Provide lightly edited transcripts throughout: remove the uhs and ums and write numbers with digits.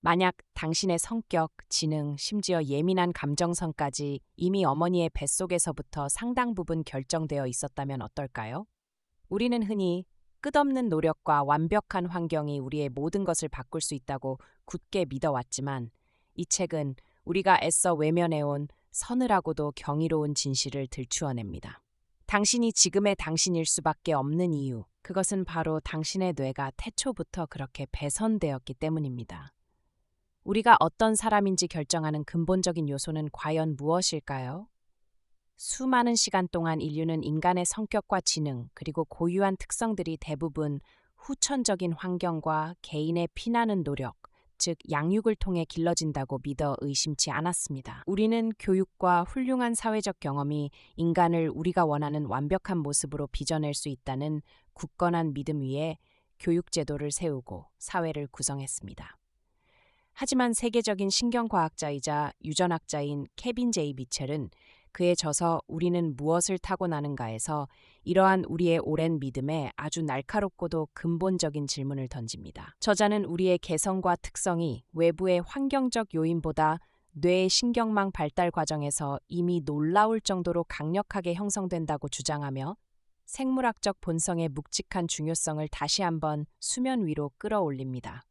만약 당신의 성격, 지능, 심지어 예민한 감정선까지 이미 어머니의 뱃속에서부터 상당 부분 결정되어 있었다면 어떨까요? 우리는 흔히 끝없는 노력과 완벽한 환경이 우리의 모든 것을 바꿀 수 있다고 굳게 믿어왔지만 이 책은 우리가 애써 외면해온 서늘하고도 경이로운 진실을 들추어냅니다. 당신이 지금의 당신일 수밖에 없는 이유, 그것은 바로 당신의 뇌가 태초부터 그렇게 배선되었기 때문입니다. 우리가 어떤 사람인지 결정하는 근본적인 요소는 과연 무엇일까요? 수많은 시간 동안 인류는 인간의 성격과 지능, 그리고 고유한 특성들이 대부분 후천적인 환경과 개인의 피나는 노력, 즉 양육을 통해 길러진다고 믿어 의심치 않았습니다. 우리는 교육과 훌륭한 사회적 경험이 인간을 우리가 원하는 완벽한 모습으로 빚어낼 수 있다는 굳건한 믿음 위에 교육 제도를 세우고 사회를 구성했습니다. 하지만 세계적인 신경과학자이자 유전학자인 케빈 제이 미첼은 그의 저서 우리는 무엇을 타고나는가에서 이러한 우리의 오랜 믿음에 아주 날카롭고도 근본적인 질문을 던집니다. 저자는 우리의 개성과 특성이 외부의 환경적 요인보다 뇌의 신경망 발달 과정에서 이미 놀라울 정도로 강력하게 형성된다고 주장하며 생물학적 본성의 묵직한 중요성을 다시 한번 수면 위로 끌어올립니다.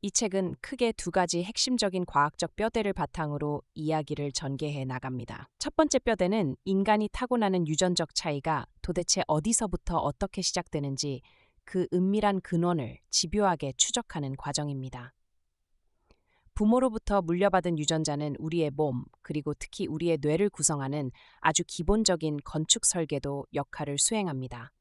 이 책은 크게 두 가지 핵심적인 과학적 뼈대를 바탕으로 이야기를 전개해 나갑니다. 첫 번째 뼈대는 인간이 타고나는 유전적 차이가 도대체 어디서부터 어떻게 시작되는지 그 은밀한 근원을 집요하게 추적하는 과정입니다. 부모로부터 물려받은 유전자는 우리의 몸, 그리고 특히 우리의 뇌를 구성하는 아주 기본적인 건축 설계도 역할을 수행합니다.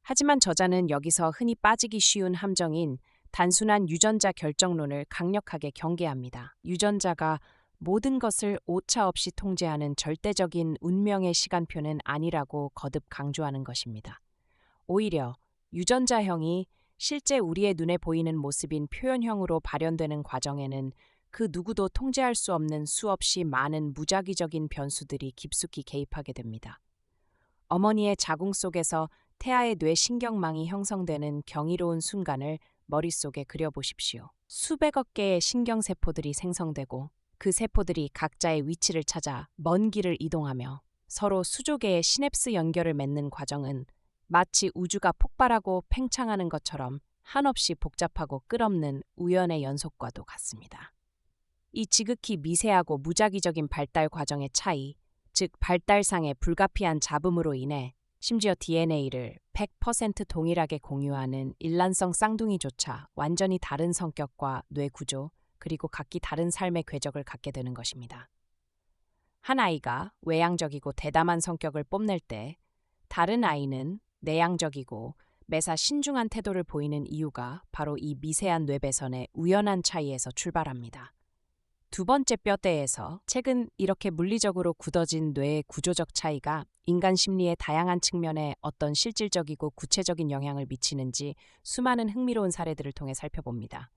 하지만 저자는 여기서 흔히 빠지기 쉬운 함정인 단순한 유전자 결정론을 강력하게 경계합니다. 유전자가 모든 것을 오차없이 통제하는 절대적인 운명의 시간표는 아니라고 거듭 강조하는 것입니다. 오히려 유전자형이 실제 우리의 눈에 보이는 모습인 표현형으로 발현되는 과정에는 그 누구도 통제할 수 없는 수없이 많은 무작위적인 변수들이 깊숙이 개입하게 됩니다. 어머니의 자궁 속에서 태아의 뇌신경망이 형성되는 경이로운 순간을 머릿속에 그려보십시오. 수백억 개의 신경세포들이 생성되고 그 세포들이 각자의 위치를 찾아 먼 길을 이동하며 서로 수조 개의 시냅스 연결을 맺는 과정은 마치 우주가 폭발하고 팽창하는 것처럼 한없이 복잡하고 끝없는 우연의 연속과도 같습니다. 이 지극히 미세하고 무작위적인 발달 과정의 차이, 즉 발달상의 불가피한 잡음으로 인해 심지어 DNA를 100% 동일하게 공유하는 일란성 쌍둥이조차 완전히 다른 성격과 뇌 구조, 그리고 각기 다른 삶의 궤적을 갖게 되는 것입니다. 한 아이가 외향적이고 대담한 성격을 뽐낼 때 다른 아이는 내향적이고 매사 신중한 태도를 보이는 이유가 바로 이 미세한 뇌배선의 우연한 차이에서 출발합니다. 두 번째 뼈대에서 책은 이렇게 물리적으로 굳어진 뇌의 구조적 차이가 인간 심리의 다양한 측면에 어떤 실질적이고 구체적인 영향을 미치는지 수많은 흥미로운 사례들을 통해 살펴봅니다.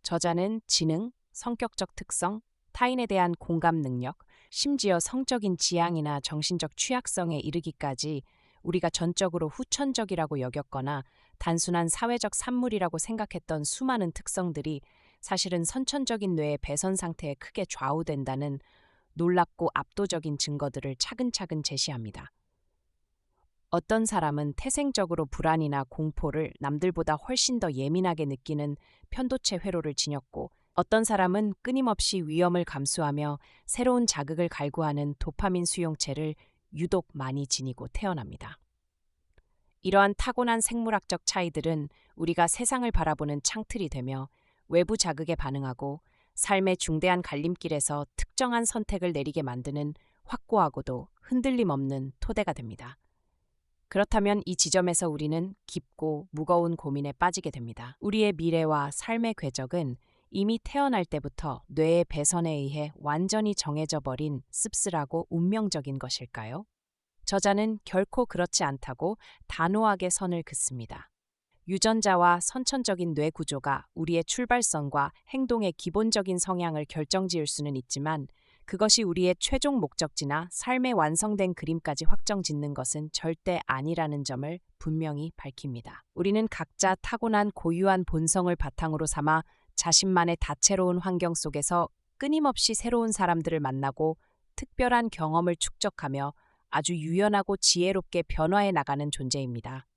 저자는 지능, 성격적 특성, 타인에 대한 공감 능력, 심지어 성적인 지향이나 정신적 취약성에 이르기까지 우리가 전적으로 후천적이라고 여겼거나 단순한 사회적 산물이라고 생각했던 수많은 특성들이 사실은 선천적인 뇌의 배선 상태에 크게 좌우된다는 놀랍고 압도적인 증거들을 차근차근 제시합니다. 어떤 사람은 태생적으로 불안이나 공포를 남들보다 훨씬 더 예민하게 느끼는 편도체 회로를 지녔고, 어떤 사람은 끊임없이 위험을 감수하며 새로운 자극을 갈구하는 도파민 수용체를 유독 많이 지니고 태어납니다. 이러한 타고난 생물학적 차이들은 우리가 세상을 바라보는 창틀이 되며 외부 자극에 반응하고 삶의 중대한 갈림길에서 특정한 선택을 내리게 만드는 확고하고도 흔들림 없는 토대가 됩니다. 그렇다면 이 지점에서 우리는 깊고 무거운 고민에 빠지게 됩니다. 우리의 미래와 삶의 궤적은 이미 태어날 때부터 뇌의 배선에 의해 완전히 정해져 버린 씁쓸하고 운명적인 것일까요? 저자는 결코 그렇지 않다고 단호하게 선을 긋습니다. 유전자와 선천적인 뇌 구조가 우리의 출발선과 행동의 기본적인 성향을 결정지을 수는 있지만 그것이 우리의 최종 목적지나 삶의 완성된 그림까지 확정짓는 것은 절대 아니라는 점을 분명히 밝힙니다. 우리는 각자 타고난 고유한 본성을 바탕으로 삼아 자신만의 다채로운 환경 속에서 끊임없이 새로운 사람들을 만나고 특별한 경험을 축적하며 아주 유연하고 지혜롭게 변화해 나가는 존재입니다.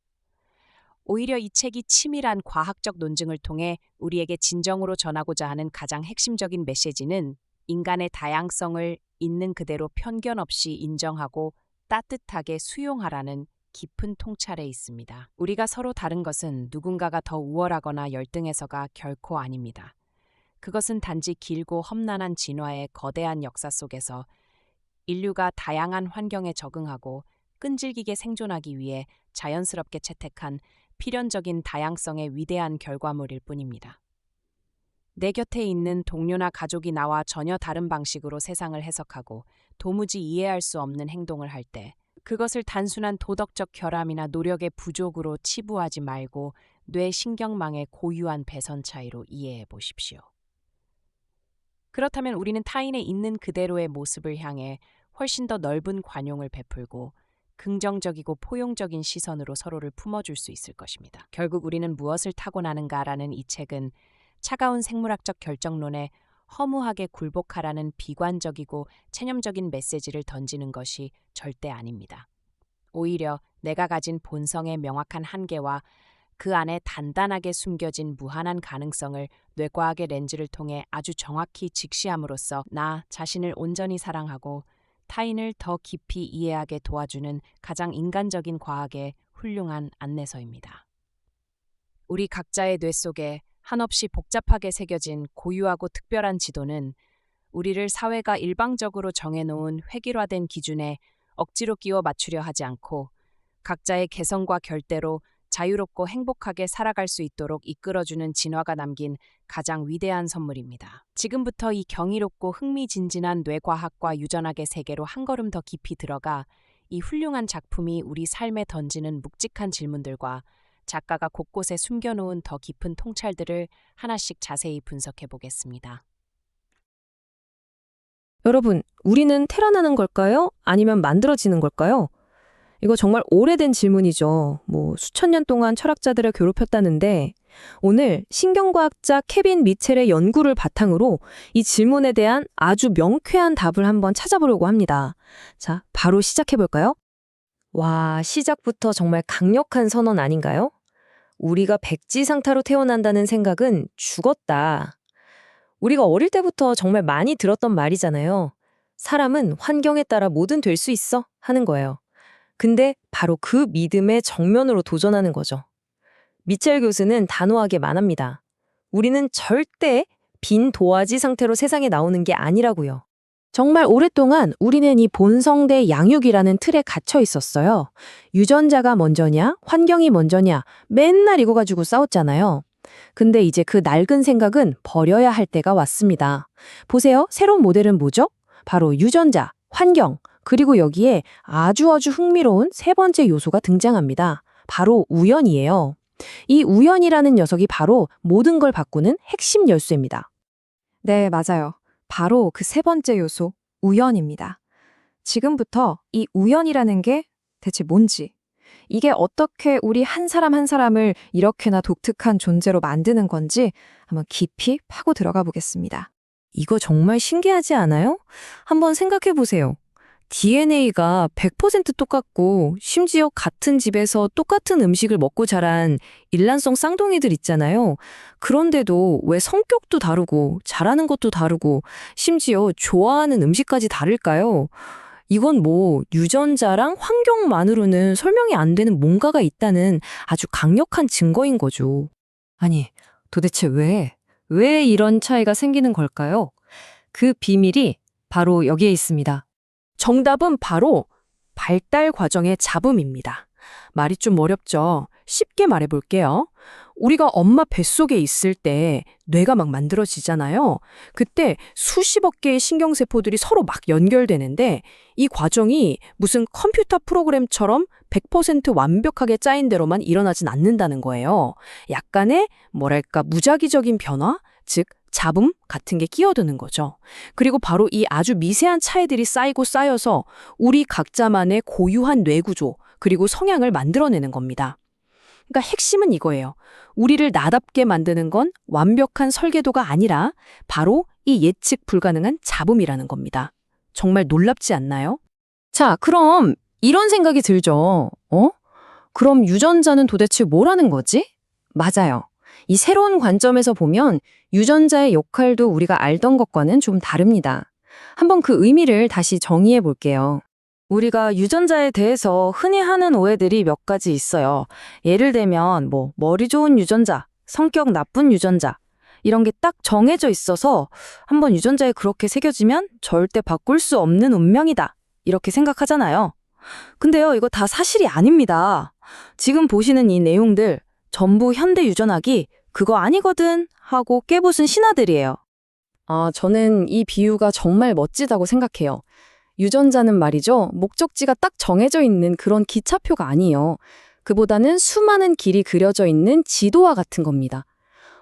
오히려 이 책이 치밀한 과학적 논증을 통해 우리에게 진정으로 전하고자 하는 가장 핵심적인 메시지는 인간의 다양성을 있는 그대로 편견 없이 인정하고 따뜻하게 수용하라는 깊은 통찰에 있습니다. 우리가 서로 다른 것은 누군가가 더 우월하거나 열등해서가 결코 아닙니다. 그것은 단지 길고 험난한 진화의 거대한 역사 속에서 인류가 다양한 환경에 적응하고 끈질기게 생존하기 위해 자연스럽게 채택한 필연적인 다양성의 위대한 결과물일 뿐입니다. 내 곁에 있는 동료나 가족이 나와 전혀 다른 방식으로 세상을 해석하고 도무지 이해할 수 없는 행동을 할 때 그것을 단순한 도덕적 결함이나 노력의 부족으로 치부하지 말고 뇌 신경망의 고유한 배선 차이로 이해해 보십시오. 그렇다면 우리는 타인의 있는 그대로의 모습을 향해 훨씬 더 넓은 관용을 베풀고 긍정적이고 포용적인 시선으로 서로를 품어줄 수 있을 것입니다. 결국 우리는 무엇을 타고나는가라는 이 책은 차가운 생물학적 결정론에 허무하게 굴복하라는 비관적이고 체념적인 메시지를 던지는 것이 절대 아닙니다. 오히려 내가 가진 본성의 명확한 한계와 그 안에 단단하게 숨겨진 무한한 가능성을 뇌과학의 렌즈를 통해 아주 정확히 직시함으로써 나 자신을 온전히 사랑하고 타인을 더 깊이 이해하게 도와주는 가장 인간적인 과학의 훌륭한 안내서입니다. 우리 각자의 뇌 속에 한없이 복잡하게 새겨진 고유하고 특별한 지도는 우리를 사회가 일방적으로 정해놓은 획일화된 기준에 억지로 끼워 맞추려 하지 않고 각자의 개성과 결대로 자유롭고 행복하게 살아갈 수 있도록 이끌어주는 진화가 남긴 가장 위대한 선물입니다. 지금부터 이 경이롭고 흥미진진한 뇌과학과 유전학의 세계로 한 걸음 더 깊이 들어가 이 훌륭한 작품이 우리 삶에 던지는 묵직한 질문들과 작가가 곳곳에 숨겨놓은 더 깊은 통찰들을 하나씩 자세히 분석해 보겠습니다. 여러분, 우리는 태어나는 걸까요? 아니면 만들어지는 걸까요? 이거 정말 오래된 질문이죠. 수천 년 동안 철학자들을 괴롭혔다는데 오늘 신경과학자 케빈 미첼의 연구를 바탕으로 이 질문에 대한 아주 명쾌한 답을 한번 찾아보려고 합니다. 자, 바로 시작해볼까요? 와, 시작부터 정말 강력한 선언 아닌가요? 우리가 백지상타로 태어난다는 생각은 죽었다. 우리가 어릴 때부터 정말 많이 들었던 말이잖아요. 사람은 환경에 따라 뭐든 될 수 있어 하는 거예요. 근데 바로 그 믿음의 정면으로 도전하는 거죠. 미첼 교수는 단호하게 말합니다. 우리는 절대 빈 도화지 상태로 세상에 나오는 게 아니라고요. 정말 오랫동안 우리는 이 본성 대 양육이라는 틀에 갇혀 있었어요. 유전자가 먼저냐, 환경이 먼저냐, 맨날 이거 가지고 싸웠잖아요. 근데 이제 그 낡은 생각은 버려야 할 때가 왔습니다. 보세요. 새로운 모델은 뭐죠? 바로 유전자, 환경, 그리고 여기에 아주 흥미로운 세 번째 요소가 등장합니다. 바로 우연이에요. 이 우연이라는 녀석이 바로 모든 걸 바꾸는 핵심 열쇠입니다. 네, 맞아요. 바로 그 세 번째 요소, 우연입니다. 지금부터 이 우연이라는 게 대체 뭔지, 이게 어떻게 우리 한 사람 한 사람을 이렇게나 독특한 존재로 만드는 건지 한번 깊이 파고 들어가 보겠습니다. 이거 정말 신기하지 않아요? 한번 생각해 보세요. DNA가 100% 똑같고 심지어 같은 집에서 똑같은 음식을 먹고 자란 일란성 쌍둥이들 있잖아요. 그런데도 왜 성격도 다르고 잘하는 것도 다르고 심지어 좋아하는 음식까지 다를까요? 이건 유전자랑 환경만으로는 설명이 안 되는 뭔가가 있다는 아주 강력한 증거인 거죠. 아니, 도대체 왜 이런 차이가 생기는 걸까요? 그 비밀이 바로 여기에 있습니다. 정답은 바로 발달 과정의 잡음입니다. 말이 좀 어렵죠? 쉽게 말해볼게요. 우리가 엄마 뱃속에 있을 때 뇌가 막 만들어지잖아요. 그때 수십억 개의 신경세포들이 서로 막 연결되는데 이 과정이 무슨 컴퓨터 프로그램처럼 100% 완벽하게 짜인 대로만 일어나진 않는다는 거예요. 약간의 무작위적인 변화, 즉 잡음 같은 게 끼어드는 거죠. 그리고 바로 이 아주 미세한 차이들이 쌓이고 쌓여서 우리 각자만의 고유한 뇌구조 그리고 성향을 만들어내는 겁니다. 그러니까 핵심은 이거예요. 우리를 나답게 만드는 건 완벽한 설계도가 아니라 바로 이 예측 불가능한 잡음이라는 겁니다. 정말 놀랍지 않나요? 자, 그럼 이런 생각이 들죠. 그럼 유전자는 도대체 뭐라는 거지? 맞아요. 이 새로운 관점에서 보면 유전자의 역할도 우리가 알던 것과는 좀 다릅니다. 한번 그 의미를 다시 정의해 볼게요. 우리가 유전자에 대해서 흔히 하는 오해들이 몇 가지 있어요. 예를 들면 머리 좋은 유전자, 성격 나쁜 유전자 이런 게 딱 정해져 있어서 한번 유전자에 그렇게 새겨지면 절대 바꿀 수 없는 운명이다. 이렇게 생각하잖아요. 근데요, 이거 다 사실이 아닙니다. 지금 보시는 이 내용들 전부 현대 유전학이 그거 아니거든 하고 깨부순 신화들이에요. 저는 이 비유가 정말 멋지다고 생각해요. 유전자는 말이죠. 목적지가 딱 정해져 있는 그런 기차표가 아니에요. 그보다는 수많은 길이 그려져 있는 지도와 같은 겁니다.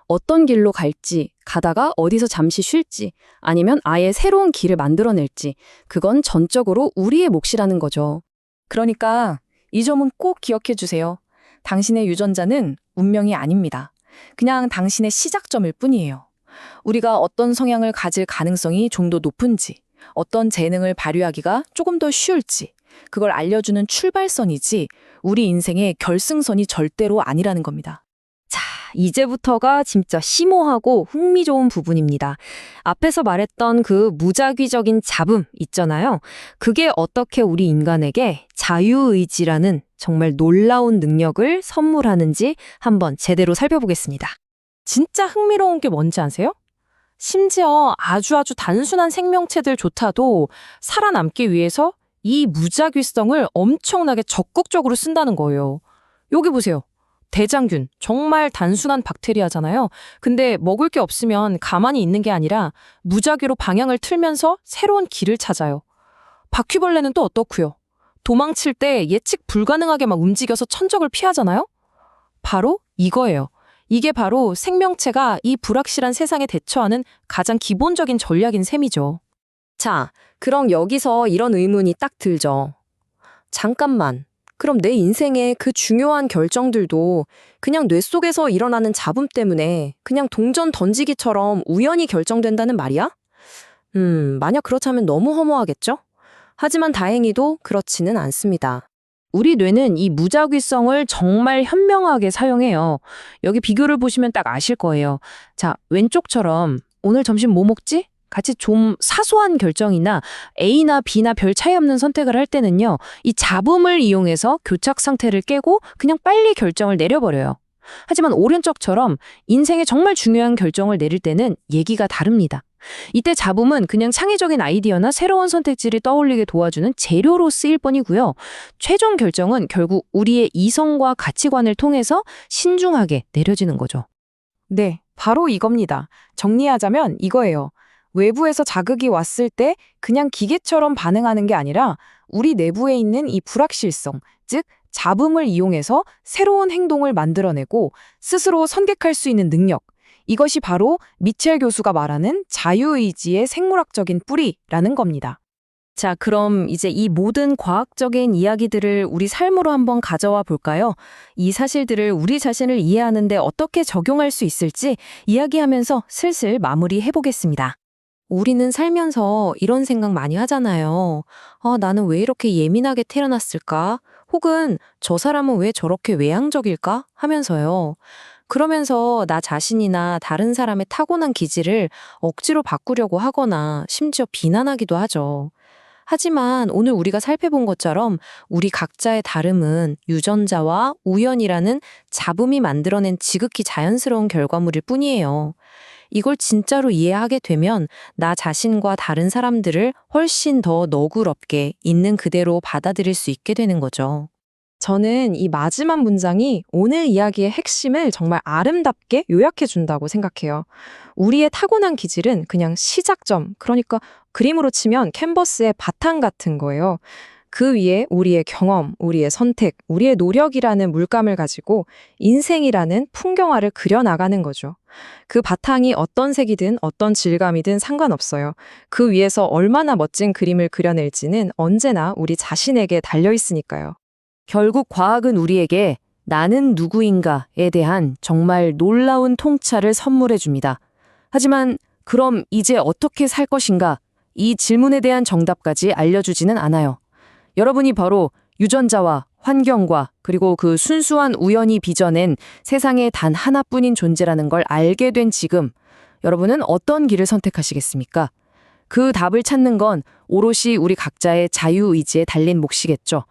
어떤 길로 갈지, 가다가 어디서 잠시 쉴지, 아니면 아예 새로운 길을 만들어낼지, 그건 전적으로 우리의 몫이라는 거죠. 그러니까 이 점은 꼭 기억해 주세요. 당신의 유전자는 운명이 아닙니다. 그냥 당신의 시작점일 뿐이에요. 우리가 어떤 성향을 가질 가능성이 좀 더 높은지, 어떤 재능을 발휘하기가 조금 더 쉬울지, 그걸 알려주는 출발선이지 우리 인생의 결승선이 절대로 아니라는 겁니다. 자, 이제부터가 진짜 심오하고 흥미로운 부분입니다. 앞에서 말했던 그 무작위적인 잡음 있잖아요. 그게 어떻게 우리 인간에게 자유의지라는 정말 놀라운 능력을 선물하는지 한번 제대로 살펴보겠습니다. 진짜 흥미로운 게 뭔지 아세요? 심지어 아주 단순한 생명체들조차도 살아남기 위해서 이 무작위성을 엄청나게 적극적으로 쓴다는 거예요. 여기 보세요. 대장균, 정말 단순한 박테리아잖아요. 근데 먹을 게 없으면 가만히 있는 게 아니라 무작위로 방향을 틀면서 새로운 길을 찾아요. 바퀴벌레는 또 어떻고요? 도망칠 때 예측 불가능하게 막 움직여서 천적을 피하잖아요? 바로 이거예요. 이게 바로 생명체가 이 불확실한 세상에 대처하는 가장 기본적인 전략인 셈이죠. 자, 그럼 여기서 이런 의문이 딱 들죠. 잠깐만. 그럼 내 인생의 그 중요한 결정들도 그냥 뇌 속에서 일어나는 잡음 때문에 그냥 동전 던지기처럼 우연히 결정된다는 말이야? 만약 그렇다면 너무 허무하겠죠? 하지만 다행히도 그렇지는 않습니다. 우리 뇌는 이 무작위성을 정말 현명하게 사용해요. 여기 비교를 보시면 딱 아실 거예요. 자, 왼쪽처럼 오늘 점심 뭐 먹지? 같이 좀 사소한 결정이나 A나 B나 별 차이 없는 선택을 할 때는요. 이 잡음을 이용해서 교착 상태를 깨고 그냥 빨리 결정을 내려버려요. 하지만 오른쪽처럼 인생에 정말 중요한 결정을 내릴 때는 얘기가 다릅니다. 이때 잡음은 그냥 창의적인 아이디어나 새로운 선택지를 떠올리게 도와주는 재료로 쓰일 뿐이고요. 최종 결정은 결국 우리의 이성과 가치관을 통해서 신중하게 내려지는 거죠. 네, 바로 이겁니다. 정리하자면 이거예요. 외부에서 자극이 왔을 때 그냥 기계처럼 반응하는 게 아니라 우리 내부에 있는 이 불확실성, 즉 잡음을 이용해서 새로운 행동을 만들어내고 스스로 선택할 수 있는 능력, 이것이 바로 미첼 교수가 말하는 자유의지의 생물학적인 뿌리라는 겁니다. 자, 그럼 이제 이 모든 과학적인 이야기들을 우리 삶으로 한번 가져와 볼까요? 이 사실들을 우리 자신을 이해하는데 어떻게 적용할 수 있을지 이야기하면서 슬슬 마무리해 보겠습니다. 우리는 살면서 이런 생각 많이 하잖아요. 나는 왜 이렇게 예민하게 태어났을까? 혹은 저 사람은 왜 저렇게 외향적일까? 하면서요. 그러면서 나 자신이나 다른 사람의 타고난 기질을 억지로 바꾸려고 하거나 심지어 비난하기도 하죠. 하지만 오늘 우리가 살펴본 것처럼 우리 각자의 다름은 유전자와 우연이라는 잡음이 만들어낸 지극히 자연스러운 결과물일 뿐이에요. 이걸 진짜로 이해하게 되면 나 자신과 다른 사람들을 훨씬 더 너그럽게 있는 그대로 받아들일 수 있게 되는 거죠. 저는 이 마지막 문장이 오늘 이야기의 핵심을 정말 아름답게 요약해 준다고 생각해요. 우리의 타고난 기질은 그냥 시작점, 그러니까 그림으로 치면 캔버스의 바탕 같은 거예요. 그 위에 우리의 경험, 우리의 선택, 우리의 노력이라는 물감을 가지고 인생이라는 풍경화를 그려나가는 거죠. 그 바탕이 어떤 색이든 어떤 질감이든 상관없어요. 그 위에서 얼마나 멋진 그림을 그려낼지는 언제나 우리 자신에게 달려 있으니까요. 결국 과학은 우리에게 나는 누구인가에 대한 정말 놀라운 통찰을 선물해 줍니다. 하지만 그럼 이제 어떻게 살 것인가? 이 질문에 대한 정답까지 알려주지는 않아요. 여러분이 바로 유전자와 환경과 그리고 그 순수한 우연이 빚어낸 세상에 단 하나뿐인 존재라는 걸 알게 된 지금, 여러분은 어떤 길을 선택하시겠습니까? 그 답을 찾는 건 오롯이 우리 각자의 자유의지에 달린 몫이겠죠.